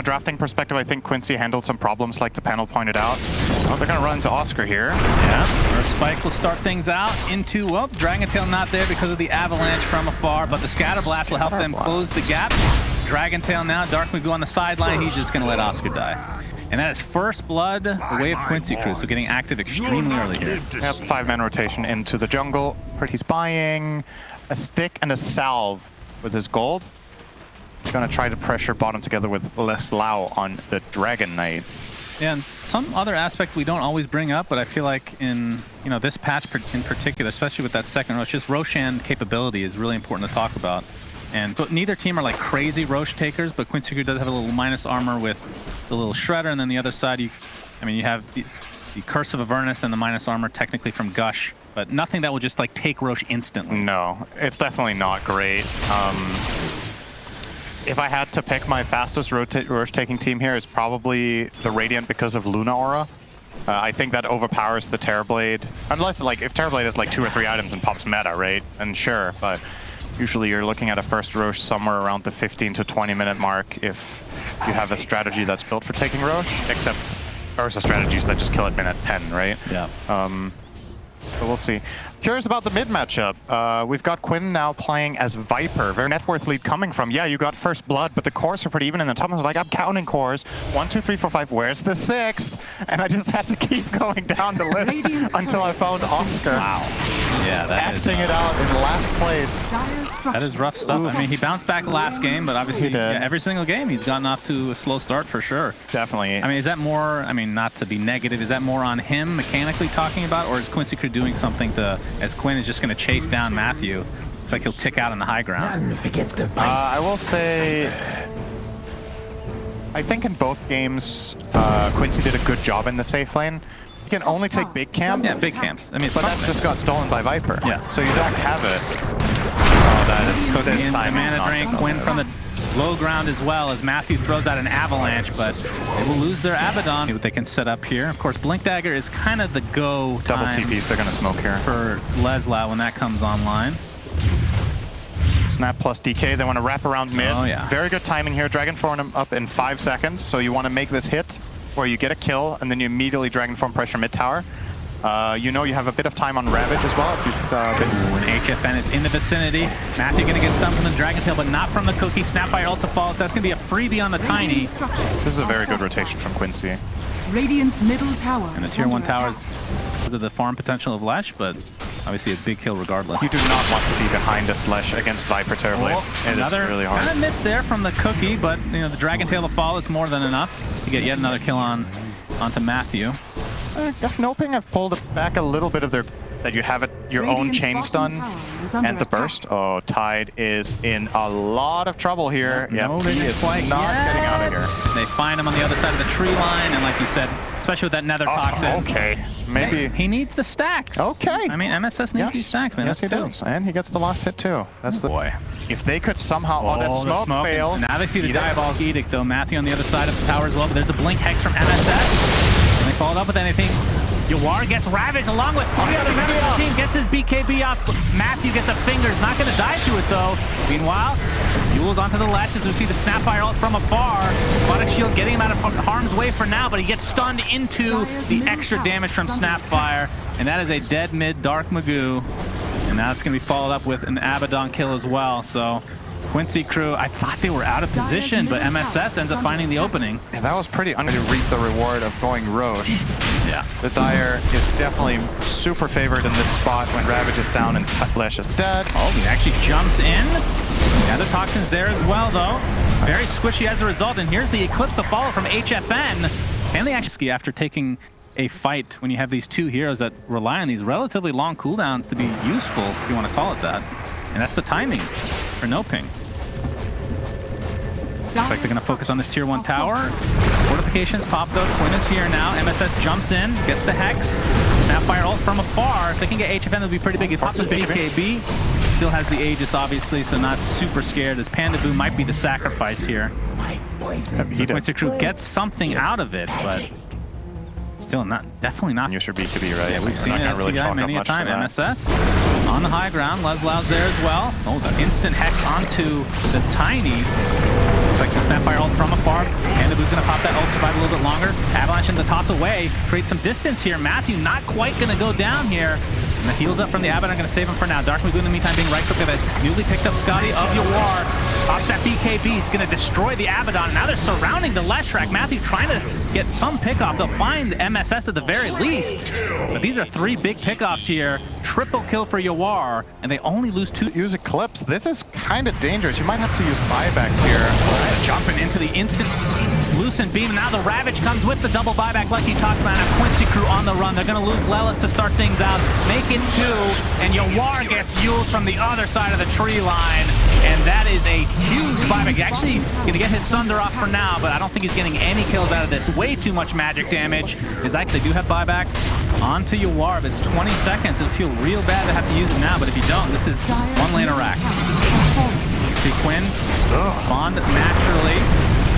drafting perspective, I think Quincy handled some problems like the panel pointed out. Oh, they're going to run into Oscar here. Yeah, or Spike will start things out into, well, Dragon Tail not there because of the avalanche from afar, but the Scatter Blast will help them close the gap. Dragon Tail now, Dark Magoo on the sideline, he's just going to let Oscar die. And that is first blood the way of Quincy Crew, so getting active extremely early here. Yep, 5-man rotation into the jungle. He's buying a stick and a salve with his gold. He's going to try to pressure bottom together with Les Lau on the Dragon Knight. Yeah, and some other aspect we don't always bring up, but I feel like in this patch in particular, especially with that second Rosh, just Roshan capability is really important to talk about. But neither team are like crazy Rosh takers, but Quincy Crew does have a little minus armor with the little Shredder, and then the other side, you have the Curse of Avernus and the minus armor technically from Gush, but nothing that will just like take Rosh instantly. No, it's definitely not great. If I had to pick my fastest Rosh taking team here, it's probably the Radiant because of Luna Aura. I think that overpowers the Terrorblade, unless like if Terrorblade has like 2 or 3 items and pops meta, right? And sure, but usually you're looking at a first Rosh somewhere around the 15 to 20 minute mark if you have a strategy that's built for taking Rosh, except there's strategies that just kill it minute 10, right? Yeah. So we'll see. Curious about the mid matchup. We've got Quinn now playing as Viper. Very net worth lead coming from, yeah, you got first blood, but the cores are pretty even in the top. I was like, I'm counting cores. 1, 2, 3, 4, 5. Where's the 6th? And I just had to keep going down the list until I found Oscar. Wow. Yeah, acting it out in last place. That is rough stuff. I mean, he bounced back last game, but obviously every single game he's gotten off to a slow start for sure. Definitely. I mean, is that more, I mean, not to be negative, is that more on him mechanically talking about, or is Quincy Crew doing something to, as Quinn is just going to chase down Matthew? It's like he'll tick out on the high ground. I will say, I think in both games, Quincy did a good job in the safe lane. You can only take big camp. Yeah, big camps. I mean, but that just got stolen by Viper. Yeah. So you don't have it. Oh, that is so this time. Mana drain, Quinn from the low ground as well as Matthew throws out an avalanche, but they will lose their Abaddon. What they can set up here. Of course, Blink Dagger is kind of the go double time TPs, they're going to smoke here. For Leslau when that comes online. Snap plus DK, they want to wrap around mid. Oh, yeah. Very good timing here. Dragon Form up in 5 seconds, so you want to make this hit where you get a kill and then you immediately Dragon Form pressure mid tower. You know you have a bit of time on Ravage as well if you've been... When HFN is in the vicinity, Matthew going to get stunned from the Dragon Tail, but not from the Cookie. Snapfire ult to fall. That's going to be a freebie on the Tiny. This is a very good rotation from Quincy. Radiant's middle tower. And the tier 1 towers because of the farm potential of Lesh, but obviously a big kill regardless. You do not want to be behind a Lesh against Viper terribly. Another is really hard. Kind of miss there from the Cookie, but you know the Dragon Tail to fall, it's more than enough to get yet another kill onto Matthew. I guess NOPING have pulled back a little bit of their that you have your own chain stun and the burst. Oh, Tide is in a lot of trouble here. No, he is not getting out of here. They find him on the other side of the tree line, and like you said, especially with that Nether Toxin. Okay, maybe he needs the stacks. Okay, I mean MSS needs these stacks, man. Yes, he does, and he gets the last hit too. That's the boy. If they could somehow, that smoke fails. Now they see the Diabolic Edict though. Matthew on the other side of the tower as well, but there's the Blink Hex from MSS. And they followed up with anything. Yawar gets ravaged along with 3 other members of the team, gets his BKB off. Matthew gets a finger, he's not going to die to it though. Meanwhile, Yule's onto the lashes. We see the Snapfire ult from afar. Spotted Shield getting him out of harm's way for now, but he gets stunned into the extra damage from Snapfire. And that is a dead mid Dark Magoo. And now it's going to be followed up with an Abaddon kill as well. So Quincy Crew, I thought they were out of position, but MSS ends up finding the opening. Yeah, that was pretty under to reap the reward of going Roche. Yeah. The Dire is definitely super favored in this spot when Ravage is down and Lesh is dead. Oh, he actually jumps in. Yeah, the Toxin's there as well, though. Very squishy as a result, and here's the Eclipse to follow from HFN. And they actually, after taking a fight when you have these 2 heroes that rely on these relatively long cooldowns to be useful, if you want to call it that. And that's the timing for NOPING. Looks like they're going to focus on this tier 1 tower. Fortifications popped up. Quinn is here now. MSS jumps in, gets the Hex. Snapfire ult from afar. If they can get HFN, it'll be pretty big. It's not just BKB. Still has the Aegis, obviously, so not super scared, as Panda Boo might be the sacrifice here. So Quincy Crew gets something out of it, but still definitely not. Use your BKB, right? Yeah, we've seen it really many a time. MSS on the high ground. Leslau's there as well. Oh, the instant Hex onto the Tiny. Looks like the Snapfire ult from afar. Panda Boo flashing the toss away, create some distance here. Matthew not quite going to go down here. And the heals up from the Abaddon are going to save him for now. Dark Magoo in the meantime being right-clicked with a newly picked up Scotty of Yawar. Pops that BKB. He's going to destroy the Abaddon. Now they're surrounding the Leshrac. Matthew trying to get some pickoff. They'll find MSS at the very least. But these are 3 big pickoffs here. Triple kill for Yawar. And they only lose 2. Use Eclipse. This is kind of dangerous. You might have to use buybacks here. Jumping into the instant Lucent Beam. Now the Ravage comes with the double buyback like you talked about. Now Quincy Crew on the run. They're going to lose Lelis to start things out. Make it 2. And Yawar gets Yules from the other side of the tree line. And that is a huge buyback. Actually, he's going to get his Sunder off for now, but I don't think he's getting any kills out of this. Way too much magic damage. They do have buyback onto Yawar, but it's 20 seconds. It'll feel real bad to have to use it now, but if you don't, this is one lane of racks. See Quinn spawned naturally.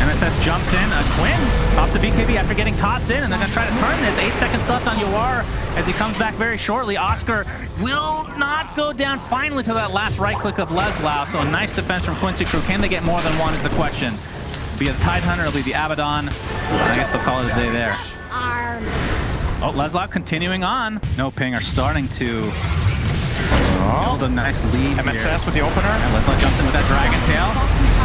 MSS jumps in. Quinn pops the BKB after getting tossed in, and they're going to try to turn this. 8 seconds left on Yawar as he comes back very shortly. Oscar will not go down finally to that last right click of Leslau. So a nice defense from Quincy Crew. Can they get more than one is the question. It'll be a Tidehunter, it'll be the Abaddon. I guess they'll call it a day there. Oh, Leslau continuing on. NOPING are starting to build a nice lead MSS here. with the opener. And Leslau jumps in with that Dragon Tail.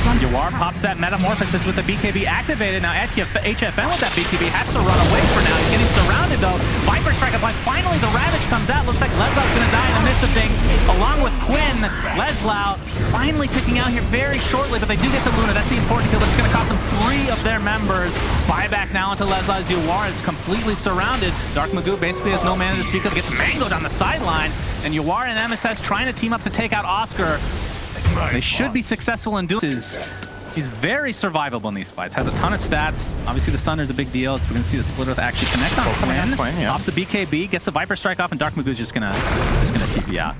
Yawar pops that Metamorphosis with the BKB activated. Now HFN with that BKB has to run away for now. He's getting surrounded though. Viper strike applied. Finally the Ravage comes out. Looks like Leslau's going to die in the midst of things. Along with Quinn, Leslau finally ticking out here very shortly, but they do get the Luna. That's the important kill. It's going to cost them 3 of their members. Buyback now into Leslau. Yawar is completely surrounded. Dark Magoo basically has no mana to speak of. Gets mangoed on the sideline. And Yawar and MSS trying to team up to take out Oscar. They should be successful in doing this. He's very survivable in these fights. Has a ton of stats. Obviously, the Sunder's a big deal. We're going to see the Splitter actually connect on Quinn. Pops the BKB, gets the Viper Strike off, and Dark Magoo's just gonna TP out.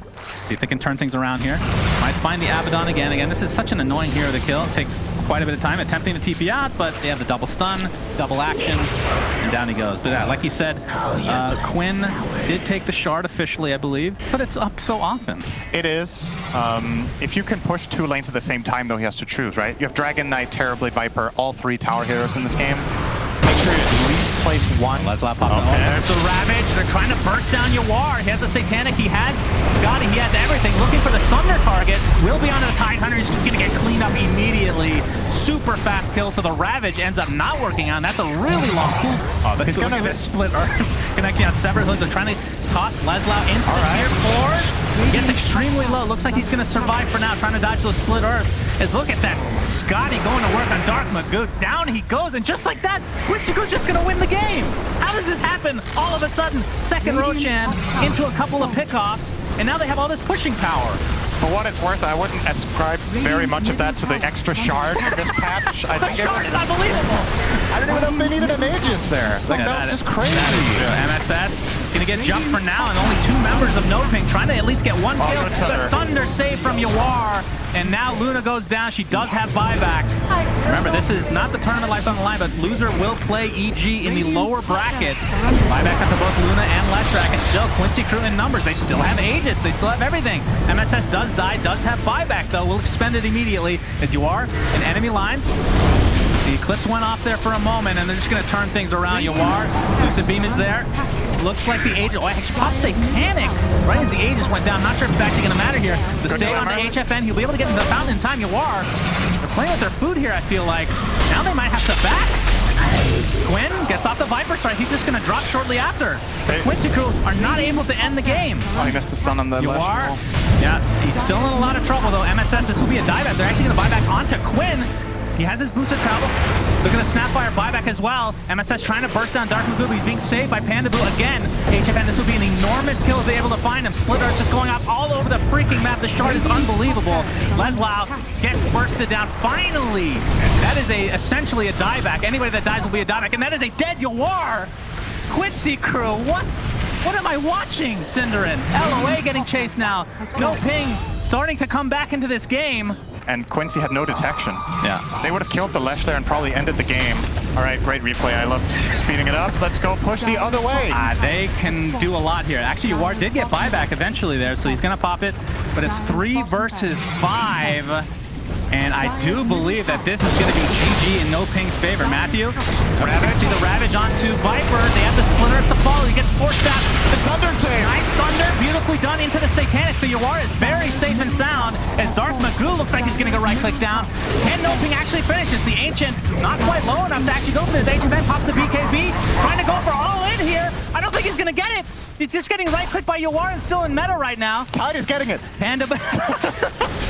See if they can turn things around here. Might find the Abaddon again. Again, this is such an annoying hero to kill. It takes quite a bit of time attempting to TP out, but they have the double stun, double action, and down he goes. But like you said, Quinn did take the shard officially, I believe, but it's up so often. It is. If you can push 2 lanes at the same time, though, he has to choose, right? You have Dragon Knight, Terrorblade, Viper, all 3 tower heroes in this game. Make sure you at least place 1. Leslau pops up. There's the Ravage. They're trying to burst down Yawar. He has the Satanic. He has Scotty. He has everything. Looking for the Sunder target. Will be onto the Tidehunter. He's just going to get cleaned up immediately. Super fast kill. So the Ravage ends up not working out. That's a really long cool. He's going to split Earth. Connecting on several hoods. They're trying to toss Leslau into the tier 4s. He gets extremely low. Looks like he's going to survive for now. Trying to dodge those split Earths. As look at that. Scotty going to work on Dark Magoo. Down he goes. And just like that, Quincy Crew's just going to win the game. How does this happen? All of a sudden, second Roshan into a couple of pickoffs, and now they have all this pushing power. For what it's worth, I wouldn't ascribe very much of that to the extra shard for this patch. I think shard is unbelievable. I don't even know if they needed an Aegis there. Like, that was just crazy. MSS gonna get jumped for now, and only 2 members of NOPING trying to at least get 1 kill. The Thunder save from Yawar, and now Luna goes down. She does have buyback. Remember, this is not the tournament life on the line, but loser will play EG in the lower bracket. Buyback up to both Luna and Leshrac, and still Quincy Crew in numbers. They still have Aegis. They still have everything. MSS does die, does have buyback, though. We'll expend it immediately as Yawar in enemy lines. The Eclipse went off there for a moment, and they're just going to turn things around. Yawar, Lucid Beam is there. Looks like the Aegis, actually popped Satanic right as the Aegis went down. Not sure if it's actually going to matter here. The save on the HFN, he'll be able to get into the fountain in time. Yawar, they're playing with their food here, I feel like. Now they might have to back. Quinn gets off the Viper Strike. He's just going to drop shortly after. The Quincy Crew are not able to end the game. Oh, he missed the stun on the Yawar, yeah, he's still in a lot of trouble, though. MSS, this will be a dieback. They're actually going to buy back onto Quinn. He has his boosted travel. They're going to Snapfire buyback as well. MSS trying to burst down Dark Magoo. He's being saved by Pandaboo again. HFN, this will be an enormous kill if they're able to find him. Splitter's just going off all over the freaking map. The shard is unbelievable. Leslau gets bursted down. Finally, that is essentially a dieback. Anybody that dies will be a dieback. And that is a dead Yawar. Quincy Crew, what am I watching, Cinderin? LOA getting chased now. NOPING starting to come back into this game. And Quincy had no detection. Yeah. They would have killed the Lesh there and probably ended the game. All right, great replay. I love speeding it up. Let's go push the other way. They can do a lot here. Actually, Yawar did get buyback eventually there, so he's going to pop it. But it's 3 versus 5. And I do believe that this is going to be GG in NOPING's favor. Matthew, Ravage, see the Ravage onto VIPER. They have the splitter at the fall. He gets forced out. The Thunder save! Nice Thunder, beautifully done into the Satanic. So Yawar is very safe and sound as Dark Magoo looks like he's going to go right-click down. And NOPING actually finishes. The Ancient not quite low enough to actually go for this. Ancient then pops the BKB, trying to go for all in here. I don't think he's going to get it. He's just getting right-clicked by Yawar and still in meta right now. Tide is getting it. Panda.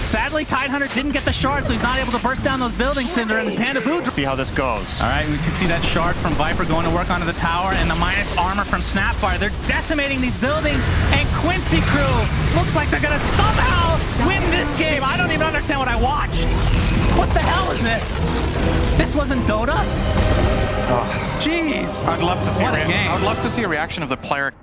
Sadly, Tidehunter didn't get the shard, so he's not able to burst down those buildings, Cinder, and his Panda boot. See how this goes. All right, we can see that shard from VIPER going to work onto the tower, and the minus armor from Snapfire. They're decimating these buildings, and Quincy Crew looks like they're gonna somehow win this game. I don't even understand what I watched. What the hell is this? This wasn't Dota? Oh. Jeez. I'd love to see What a game. I would love to see a reaction of the player